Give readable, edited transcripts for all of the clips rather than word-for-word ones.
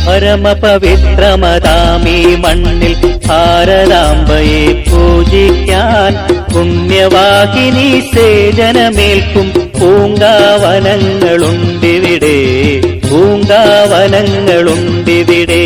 പരമപവിത്രമതാമീ മണ്ണിൽ ഭാരതാംബയെ പൂജിക്കാൻ പുണ്യവാഹിനി സേജനമേൽക്കും പൂങ്കാവനങ്ങളുണ്ടിവിടെ, പൂങ്കാവനങ്ങളുണ്ടിവിടെ.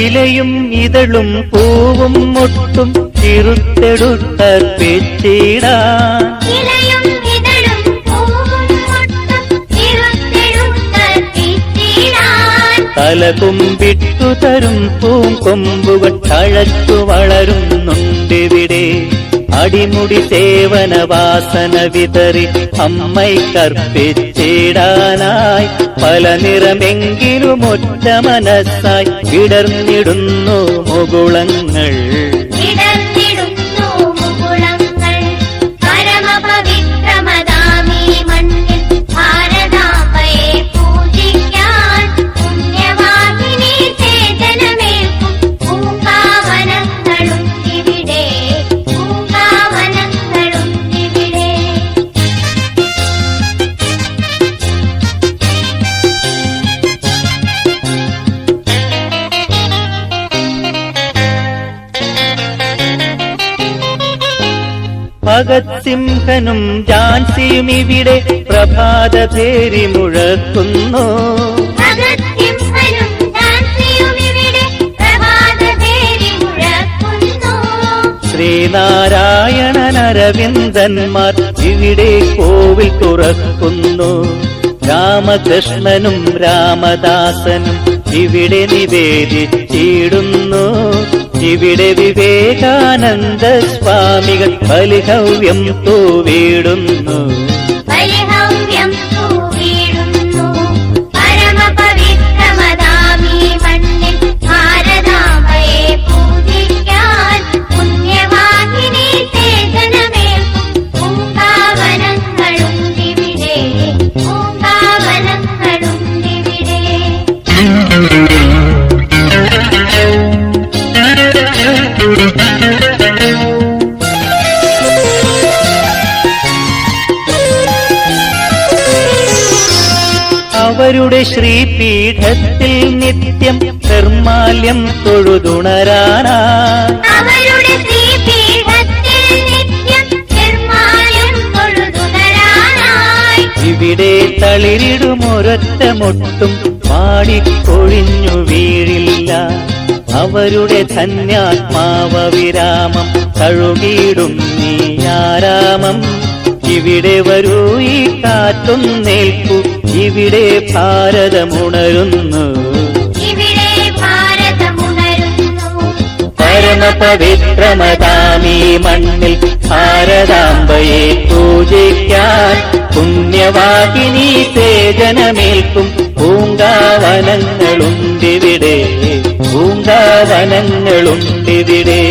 ഇലയും ഇതളും പൂവും മുട്ടും തിരുത്തെടുത്തർപ്പിച്ചിടാൻ, തലകുമ്പിട്ടു തരും പൂങ്കൊമ്പുകൾ തഴച്ചു വളരുന്നുണ്ടിവിടെ. അടിമുടി സേവന വാസന വിതറി അമ്മയ്ക്കർപ്പിച്ചിടാനായി പല നിറമെങ്കിലും ഒറ്റ മനസ്സായി വിടർന്നിടുന്നു മുകുളങ്ങൾ. ഭഗത് സിംഹനും ഝാൻസിയും ഇവിടെ പ്രഭാത പേരി മുഴക്കുന്നു. ശ്രീനാരായണൻ അരവിന്ദന്മാർ ഇവിടെ കോവിൽ തുറക്കുന്നു. രാമകൃഷ്ണനും രാമദാസനും ഇവിടെ നിവേദിച്ചിടുന്നു. ഇവിടെ വിവേകാനന്ദ സ്വാമികൾ ബലിഹവ്യം തൂവിടുന്നു. അവരുടെ ശ്രീപീഠത്തിൽ നിത്യം നിർമാല്യം തൊഴുതുണരാനായി, ഇവിടെ തളിരിടുമൊരൊറ്റ മുട്ടും പാടിക്കൊഴിഞ്ഞു വീഴില്ല. അവരുടെ ധന്യാത്മാവ വിരാമം തഴുകിയിടും നീയാരാമം. ഇവിടെ വരൂ ഈ കാറ്റൊന്നേൽക്കൂ, ഇവിടെ ഭാരതമുണരുന്നു. പരമപവിത്രമതാമീ മണ്ണിൽ ഭാരതാംബയെ പൂജിക്കാൻ പുണ്യവാഹിനി സേജനമേൽക്കും പൂങ്കാവനങ്ങളുണ്ടിവിടെ, പൂങ്കാവനങ്ങളുണ്ടിവിടെ.